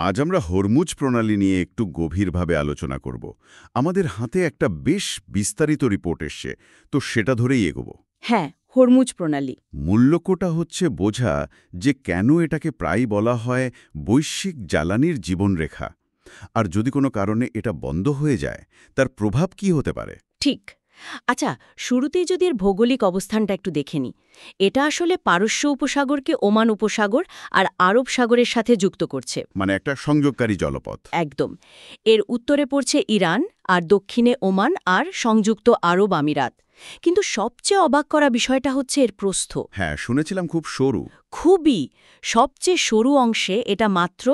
আজ আমরা হরমুজ প্রণালী নিয়ে একটু গভীরভাবে আলোচনা করব। আমাদের হাতে একটা বেশ বিস্তারিত রিপোর্ট এসছে, তো সেটা ধরেই এগোব। হ্যাঁ, হরমুজ প্রণালী। মূল্যকোটা হচ্ছে বোঝা যে কেন এটাকে প্রায়ই বলা হয় বৈশ্বিক জ্বালানির জীবনরেখা, আর যদি কোনো কারণে এটা বন্ধ হয়ে যায় তার প্রভাব কি হতে পারে। ঠিক। আচ্ছা, শুরুতেই যদি এর ভৌগোলিক অবস্থানটা একটু দেখে নিই। এটা আসলে পারস্য উপসাগরকে ওমান উপসাগর আর আরব সাগরের সাথে যুক্ত করছে। মানে একটা সংযোগকারী জলপথ। একদম। এর উত্তরে পড়ছে ইরান, আর দক্ষিণে ওমান আর সংযুক্ত আরব আমিরাত। কিন্তু সবচেয়ে অবাক করা বিষয়টা হচ্ছে এর প্রস্থ। হ্যাঁ, শুনেছিলাম খুব সরু। খুবই। সবচেয়ে সরু অংশে এটা মাত্র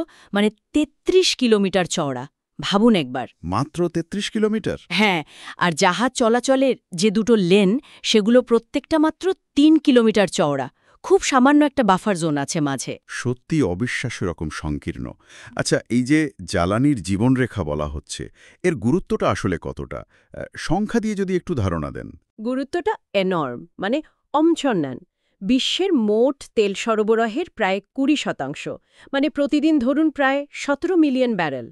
৩৩ কিলোমিটার চওড়া। ভাবুন একবার। মাত্র ৩৩ কিলোমিটার? হ্যাঁ, আর জাহাজ চলাচলের যে দুটো লেন, সেগুলো প্রত্যেকটা মাত্র ৩ কিলোমিটার চওড়া। খুব সামান্য একটা বাফার জোন আছে মাঝে। সত্যি অবিশ্বাস্য রকম সংকীর্ণ। আচ্ছা, এই যে জ্বালানির জীবনরেখা বলা হচ্ছে, এর গুরুত্বটা আসলে কতটা? সংখ্যা দিয়ে যদি একটু ধারণা দেন। গুরুত্বটা এনর্ম, অমছন্নান। বিশ্বের মোট তেল সরবরাহের প্রায় ২০%, প্রতিদিন ধরুন প্রায় ১৭ মিলিয়ন ব্যারেল।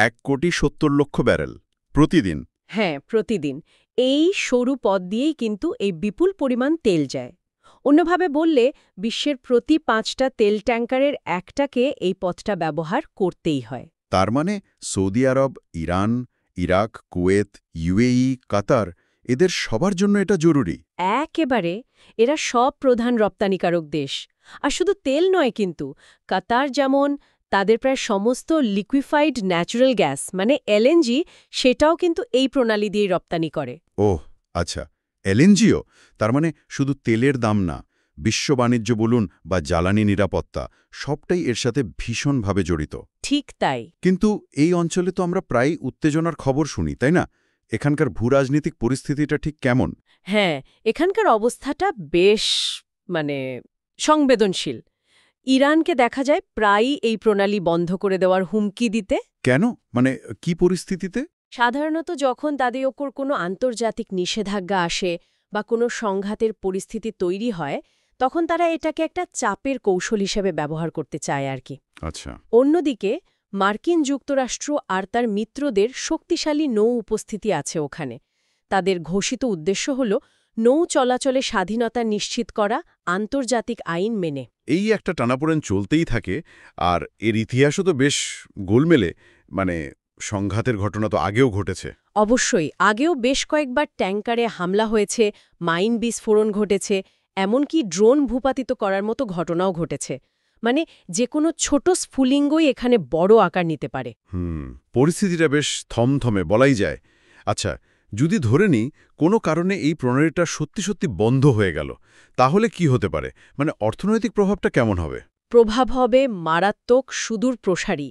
১,৭০,০০,০০০ ব্যারেল প্রতিদিন? হ্যাঁ, প্রতিদিন। এই সরু পথ দিয়েই কিন্তু এই বিপুল পরিমাণ তেল যায়। অন্যভাবে বললে, বিশ্বের প্রতি ৫টা তেল ট্যাঙ্কারের একটাকে এই পথটা ব্যবহার করতেই হয়। তার মানে সৌদি আরব, ইরান, ইরাক, কুয়েত, ইউএই, কাতার, এদের সবার জন্য এটা জরুরি। একেবারে। এরা সব প্রধান রপ্তানিকারক দেশ। আর শুধু তেল নয় কিন্তু, কাতার যেমন তাদের প্রায় সমস্ত লিকুইফাইড ন্যাচারাল গ্যাস এলএনজি, সেটাও কিন্তু এই প্রণালী দিয়েই রপ্তানি করে। ওহ, আচ্ছা। এলএনজিও? তার মানে শুধু তেলের দাম না, বিশ্ব বাণিজ্য বলুন বা জ্বালানি নিরাপত্তা, সবটাই এর সাথে ভীষণভাবে জড়িত। ঠিক তাই। কিন্তু এই অঞ্চলে তো আমরা প্রায়ই উত্তেজনার খবর শুনি, তাই না? এখানকার ভূরাজনৈতিক পরিস্থিতিটা ঠিক কেমন? হ্যাঁ, এখানকার অবস্থাটা বেশ মানে সংবেদনশীল। ইরানকে দেখা যায় প্রায়ই এই প্রণালী বন্ধ করে দেওয়ার হুমকি দিতে। কেন? মানে কি পরিস্থিতিতে? সাধারণত যখন তাদের ওপর কোনো আন্তর্জাতিক নিষেধাজ্ঞা আসে বা কোনো সংঘাতের পরিস্থিতি তৈরি হয়, তখন তারা এটাকে একটা চাপের কৌশল হিসেবে ব্যবহার করতে চায় আর কি। আচ্ছা। অন্যদিকে মার্কিন যুক্তরাষ্ট্র আর তার মিত্রদের শক্তিশালী নৌ উপস্থিতি আছে ওখানে। তাদের ঘোষিত উদ্দেশ্য হল নৌ চলাচলে স্বাধীনতা নিশ্চিত করা, আন্তর্জাতিক আইন মেনে। এই একটা টানাপোড়েন চলতেই থাকে, আর এর ইতিহাসও তো বেশ গোলমেলে। মানে সংঘাতের ঘটনা তো আগেও ঘটেছে। অবশ্যই, আগেও বেশ কয়েকবার ট্যাঙ্কারে হামলা হয়েছে, মাইন বিস্ফোরণ ঘটেছে, এমনকি ড্রোন ভূপাতিত করার মতো ঘটনাও ঘটেছে। যে কোনো ছোট স্ফুলিঙ্গই এখানে বড় আকার নিতে পারে। পরিস্থিতিটা বেশ থমথমে বলাই যায়। আচ্ছা, যদি ধরে নিই কোনো কারণে এই প্রণালীটা সত্যি সত্যি বন্ধ হয়ে গেল, তাহলে কি হতে পারে? অর্থনৈতিক প্রভাবটা কেমন হবে? প্রভাব হবে মারাত্মক, সুদূর প্রসারী।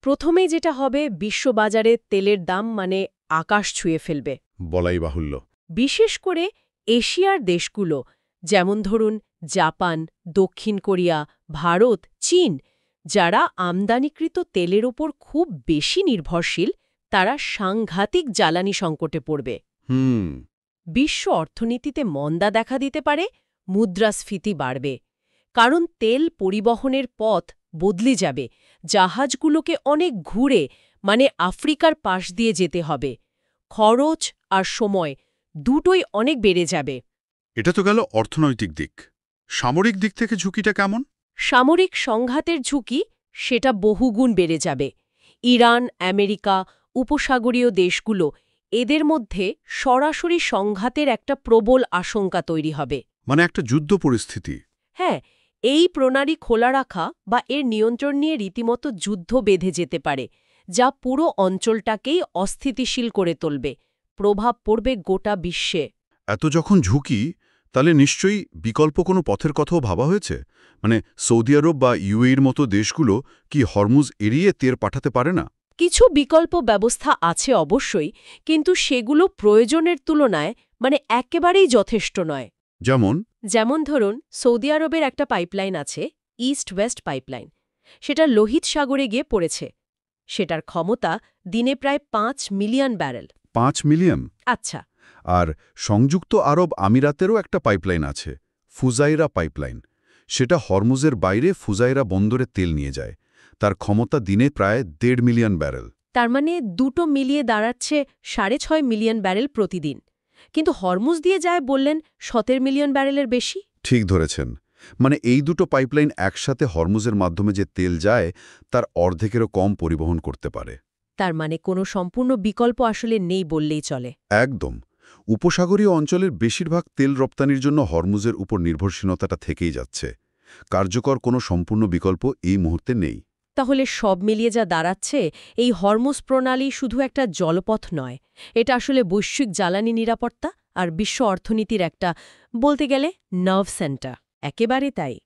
প্রথমেই যেটা হবে, বিশ্ববাজারে তেলের দাম আকাশ ছুঁয়ে ফেলবে। বলাই বাহুল্য। বিশেষ করে এশিয়ার দেশগুলো, যেমন ধরুন জাপান, দক্ষিণ কোরিয়া, ভারত, চীন, যারা আমদানিকৃত তেলের ওপর খুব বেশি নির্ভরশীল, তারা সাংঘাতিক জ্বালানি সংকটে পড়বে। বিশ্ব অর্থনীতিতে মন্দা দেখা দিতে পারে, মুদ্রাস্ফীতি বাড়বে। কারণ তেল পরিবহনের পথ বদলে যাবে, জাহাজগুলোকে অনেক ঘুরে আফ্রিকার পাশ দিয়ে যেতে হবে। খরচ আর সময় দুটোই অনেক বেড়ে যাবে। এটা তো গেল অর্থনৈতিক দিক। সামরিক দিক থেকে ঝুঁকিটা কেমন? সামরিক সংঘাতের ঝুঁকি সেটা বহুগুণ বেড়ে যাবে। ইরান, আমেরিকা, উপসাগরীয় দেশগুলো, এদের মধ্যে সরাসরি সংঘাতের একটা প্রবল আশঙ্কা তৈরি হবে। একটা যুদ্ধ পরিস্থিতি। হ্যাঁ, এই প্রণালী খোলা রাখা বা এর নিয়ন্ত্রণ নিয়ে রীতিমতো যুদ্ধ বেঁধে যেতে পারে, যা পুরো অঞ্চলটাকেই অস্থিতিশীল করে তুলবে। প্রভাব পড়বে গোটা বিশ্বে। এত যখন ঝুঁকি, তাহলে নিশ্চয়ই বিকল্প কোনো পথের কথাও ভাবা হয়েছে? সৌদি আরব বা ইউএইর মতো দেশগুলো কি হরমুজ এড়িয়ে তেল পাঠাতে পারে না? কিছু বিকল্প ব্যবস্থা আছে অবশ্যই, কিন্তু সেগুলো প্রয়োজনের তুলনায় একেবারেই যথেষ্ট নয়। যেমন ধরুন, সৌদি আরবের একটা পাইপলাইন আছে, ইস্ট ওয়েস্ট পাইপলাইন। সেটা লোহিত সাগরে গিয়ে পড়েছে। সেটার ক্ষমতা দিনে প্রায় ৫ মিলিয়ন ব্যারেল। ৫ মিলিয়ন? আচ্ছা। আর সংযুক্ত আরব আমিরাতেরও একটা পাইপলাইন আছে, ফুজাইরা পাইপলাইন। সেটা হরমুজের বাইরে ফুজাইরা বন্দরে তেল নিয়ে যায়। তার ক্ষমতা দিনে প্রায় 1.5 মিলিয়ন ব্যারেল। তার মানে দুটো মিলিয়ে দাঁড়াচ্ছে 6.5 মিলিয়ন ব্যারেল প্রতিদিন। কিন্তু হরমুজ দিয়ে যায় বললেন 17 মিলিয়ন ব্যারেলের বেশি। ঠিক ধরেছেন। মানে এই দুটো পাইপলাইন একসাথে হরমুজের মাধ্যমে যে তেল যায় তার অর্ধেকেরও কম পরিবহন করতে পারে। তার মানে কোনো সম্পূর্ণ বিকল্প আসলে নেই বললেই চলে। একদম। উপসাগরীয় অঞ্চলের বেশিরভাগ তেল রপ্তানির জন্য হরমুজের উপর নির্ভরশীলতাটা থেকেই যাচ্ছে। কার্যকর কোনো সম্পূর্ণ বিকল্প এই মুহূর্তে নেই। তাহলে সব মিলিয়ে যা দাঁড়াচ্ছে, এই হরমুজ প্রণালী শুধু একটা জলপথ নয়, এটা আসলে বৈশ্বিক জ্বালানি নিরাপত্তা আর বিশ্ব অর্থনীতির একটা, বলতে গেলে, নার্ভ সেন্টার। একেবারে তাই।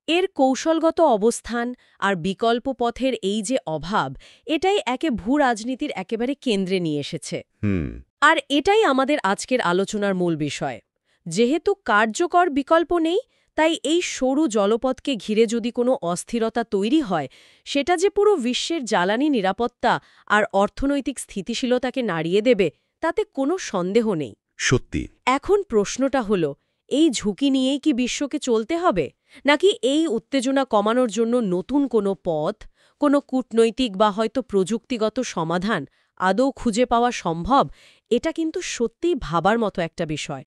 এর কৌশলগত অবস্থান আর বিকল্প পথের এই যে অভাব, এটাই একে ভূ-রাজনীতির একেবারে কেন্দ্রে নিয়ে এসেছে। আর এটাই আমাদের আজকের আলোচনার মূল বিষয়। যেহেতু কার্যকর বিকল্প নেই, তাই এই সরু জলপথকে ঘিরে যদি কোনো অস্থিরতা তৈরি হয়, সেটা যে পুরো বিশ্বের জ্বালানি নিরাপত্তা আর অর্থনৈতিক স্থিতিশীলতাকে নাড়িয়ে দেবে, তাতে কোনো সন্দেহ নেই। সত্যি। এখন প্রশ্নটা হলো, এই ঝুঁকি নিয়েই কি বিশ্বকে চলতে হবে, নাকি এই উত্তেজনা কমানোর জন্য নতুন কোনো পথ, কোনো কূটনৈতিক বা হয়তো প্রযুক্তিগত সমাধান আদৌ খুঁজে পাওয়া সম্ভব? এটা কিন্তু সত্যিই ভাবার মতো একটা বিষয়।